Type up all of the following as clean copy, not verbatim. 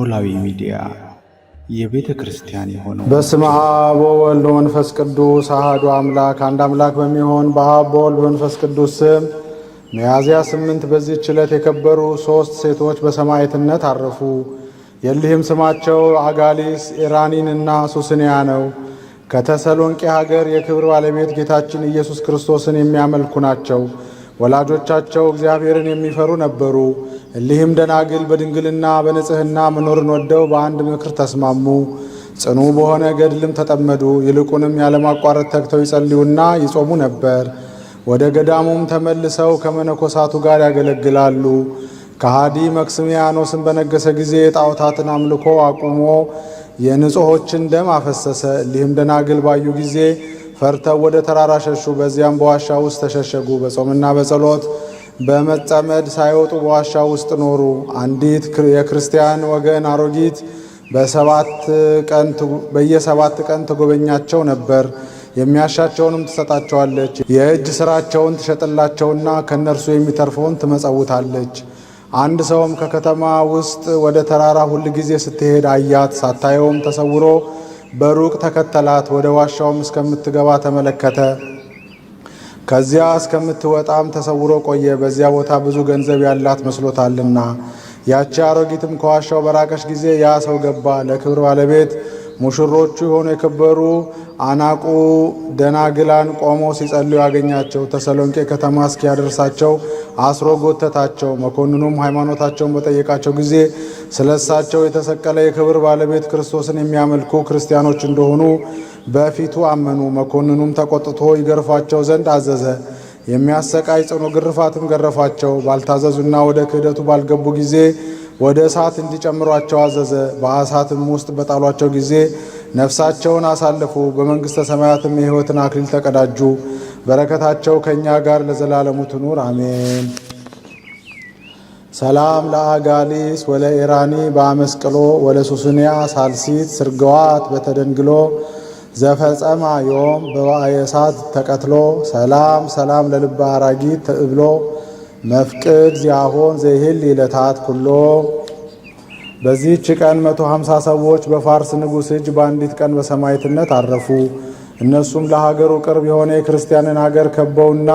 ኖላዊ ሚዲያ የቤተ ክርስቲያን የሆነው በስመ አብ ወወልድ ወመንፈስ ቅዱስ አሐዱ አምላክ አንድ አምላክ በሚሆን በአብ በወልድ በመንፈስ ቅዱስ ስም ሚያዝያ 8 በዚህች ዕለት የከበሩ 3 ሴቶች በሰማዕትነት አረፉ። የእሊህም ስማቸው አጋሊስ፣ ኢራኒንና ሱስንያ ነው። ከተሰሎንቄ ሀገር የክብር ባለቤት ጌታችን ኢየሱስ ክርስቶስን የሚያመልኩ ናቸው። ወላጆቻቸው እግዚአብሔርን የሚፈሩ ነበሩ። እሊህም ደናግል በድንግልና በንጽሕና መኖርን ወደው በአንድ ምክር ተስማሙ። ጽኑ በሆነ ገድልም ተጠመዱ። ይልቁንም ያለማቋረጥ ተግተው ይጸልዩና ይጾሙ ነበር። ወደ ገዳሙም ተመልሰው ከመነኮሳቱ ጋር ያገለግላሉ። ከሃዲ መክስሚያኖስን በነገሰ ጊዜ የጣዖታትን አምልኮ አቁሞ የንጹሖችን ደም አፈሰሰ። እሊህም ደናግል ባዩ ጊዜ ፈርተው ወደ ተራራ ሸሹ። በዚያም በዋሻ ውስጥ ተሸሸጉ። በጾምና በጸሎት በመጸመድ ሳይወጡ በዋሻ ውስጥ ኖሩ። አንዲት የክርስቲያን ወገን አሮጊት በየ7 ቀን ትጎበኛቸው ነበር። የሚያሻቸውንም ትሰጣቸዋለች። የእጅ ሥራቸውን ትሸጥላቸውና ከእነርሱ የሚተርፈውን ትመጸውታለች። አንድ ሰውም ከከተማ ውስጥ ወደ ተራራ ሁል ጊዜ ስትሄድ አያት። ሳታየውም ተሰውሮ በሩቅ ተከተላት። ወደ ዋሻውም እስከምትገባ ተመለከተ። ከዚያ እስከምትወጣም ተሰውሮ ቆየ። በዚያ ቦታ ብዙ ገንዘብ ያላት መስሎታልና። ያቺ አሮጊትም ከዋሻው በራቀች ጊዜ ያ ሰው ገባ። ለክብር ባለቤት ሙሽሮቹ የሆኑ የከበሩ አናቁ ደናግላን ቆመው ሲጸልዩ ያገኛቸው። ተሰሎንቄ ከተማ እስኪያደርሳቸው አስሮ ጎተታቸው። መኮንኑም ሃይማኖታቸውን በጠየቃቸው ጊዜ ስለ እሳቸው የተሰቀለ የክብር ባለቤት ክርስቶስን የሚያመልኩ ክርስቲያኖች እንደሆኑ በፊቱ አመኑ። መኮንኑም ተቆጥቶ ይገርፏቸው ዘንድ አዘዘ። የሚያሰቃይ ጽኑ ግርፋትም ገረፋቸው። ባልታዘዙና ወደ ክህደቱ ባልገቡ ጊዜ ወደ እሳት እንዲጨምሯቸው አዘዘ። በእሳትም ውስጥ በጣሏቸው ጊዜ ነፍሳቸውን አሳልፉ። በመንግሥተ ሰማያትም የሕይወትን አክሊል ተቀዳጁ። በረከታቸው ከእኛ ጋር ለዘላለሙ ትኑር አሜን። ሰላም ለአጋሊስ ወለኢራኒ በአመስቅሎ ወለሱስንያ ሳልሲት ስርገዋት በተደንግሎ ዘፈጸማ ዮም በዋዕየ እሳት ተቀትሎ ሰላም ሰላም ለልበ አራጊት ተእብሎ መፍቅድ ዚያሆን ዘይህል ይለታት ኩሎ። በዚህች ቀን 150 ሰዎች በፋርስ ንጉሥ እጅ በአንዲት ቀን በሰማዕትነት አረፉ። እነሱም ለሀገሩ ቅርብ የሆነ የክርስቲያንን ሀገር ከበውና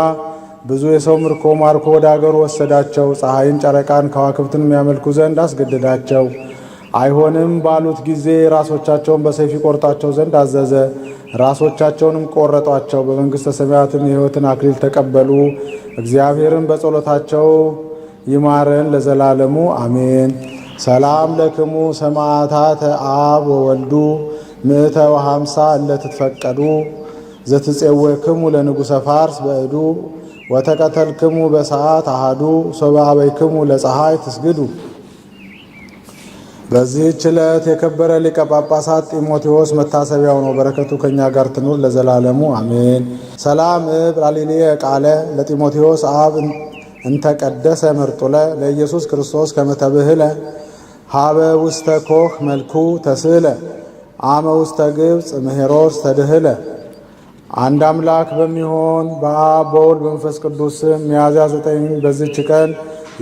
ብዙ የሰው ምርኮ ማርኮ ወደ ሀገሩ ወሰዳቸው። ፀሐይን፣ ጨረቃን፣ ከዋክብትን የሚያመልኩ ዘንድ አስገደዳቸው። አይሆንም ባሉት ጊዜ ራሶቻቸውን በሰይፍ ቆርጣቸው ዘንድ አዘዘ። ራሶቻቸውንም ቆረጧቸው። በመንግሥተ ሰማያትም የሕይወትን አክሊል ተቀበሉ። እግዚአብሔርን በጸሎታቸው ይማረን ለዘላለሙ አሜን። ሰላም ለክሙ ሰማዕታተ አብ ወወልዱ 150 እለትትፈቀዱ ዘትጼወክሙ ለንጉሠ ፋርስ በእዱ ወተቀተልክሙ በሰዓት አሃዱ ሶበ አበይክሙ ለፀሐይ ትስግዱ። በዚህች ዕለት የከበረ ሊቀ ጳጳሳት ጢሞቴዎስ መታሰቢያው ነው። በረከቱ ከእኛ ጋር ትኑር ለዘላለሙ አሜን። ሰላም ላሊሌየ ቃለ ለጢሞቴዎስ አብ እንተቀደሰ መርጡለ ለኢየሱስ ክርስቶስ ከመተብህለ ሃበ ውስተ ኮህ መልኩ ተስለ አመ ውስተ ግብፅ ምህሮስ ተድህለ። አንድ አምላክ በሚሆን በአብ በወልድ በመንፈስ ቅዱስ ስም ሚያዝያ 9 በዚህች ቀን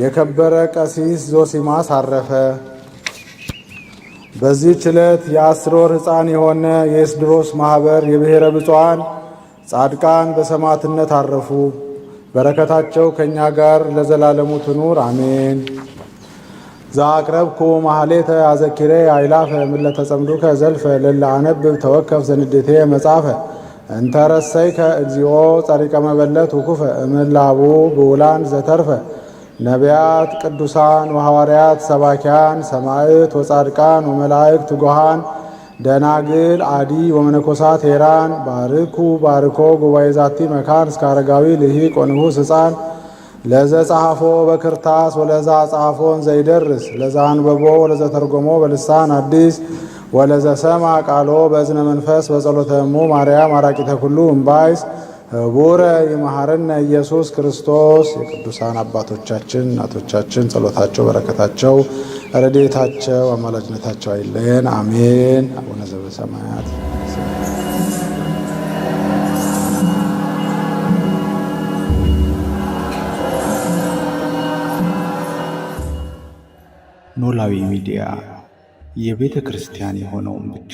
የከበረ ቀሲስ ዞሲማስ አረፈ። በዚህች ዕለት የ10 ወር ሕፃን የሆነ የኤስድሮስ ማኅበር የብሔረ ብፁዓን ጻድቃን በሰማዕትነት አረፉ። በረከታቸው ከእኛ ጋር ለዘላለሙ ትኑር አሜን። ዘአቅረብኩ ማኅሌተ አዘኪሬ አይላፈ ምለተ ጸምዱከ ዘልፈ ለለ አነብብ ተወከፍ ዘንዴቴ መጻፈ እንተረሰይከ እግዚኦ ጸሪቀ መበለት ውኩፈ እምላቡ ብውላን ዘተርፈ ነቢያት ቅዱሳን ወሐዋርያት ሰባኪያን ሰማዕት ወጻድቃን ወመላእክት ትጉሃን ደናግል አዲ ወመነኮሳት ሄራን ባርኩ ባርኮ ጉባኤ ዛቲ መካን እስከ አረጋዊ ልሂቅ ወንዑስ ሕፃን ለዘ ጸሐፎ በክርታስ ወለዛ ጸሐፎን ዘይደርስ ለዛ አንበቦ ወለዘ ተርጎሞ በልሳን አዲስ ወለዘ ሰማ ቃሎ በእዝነ መንፈስ በጸሎተ እሙ ማርያም አራቂተ ኩሉ እምባይስ ህቡረ ይመሐረነ ኢየሱስ ክርስቶስ። የቅዱሳን አባቶቻችን እናቶቻችን ጸሎታቸው በረከታቸው ረድኤታቸው አማላጅነታቸው አይለየን አሜን። አቡነ ዘበሰማያት ኖላዊ ሚዲያ የቤተ ክርስቲያን የሆነውን ብቻ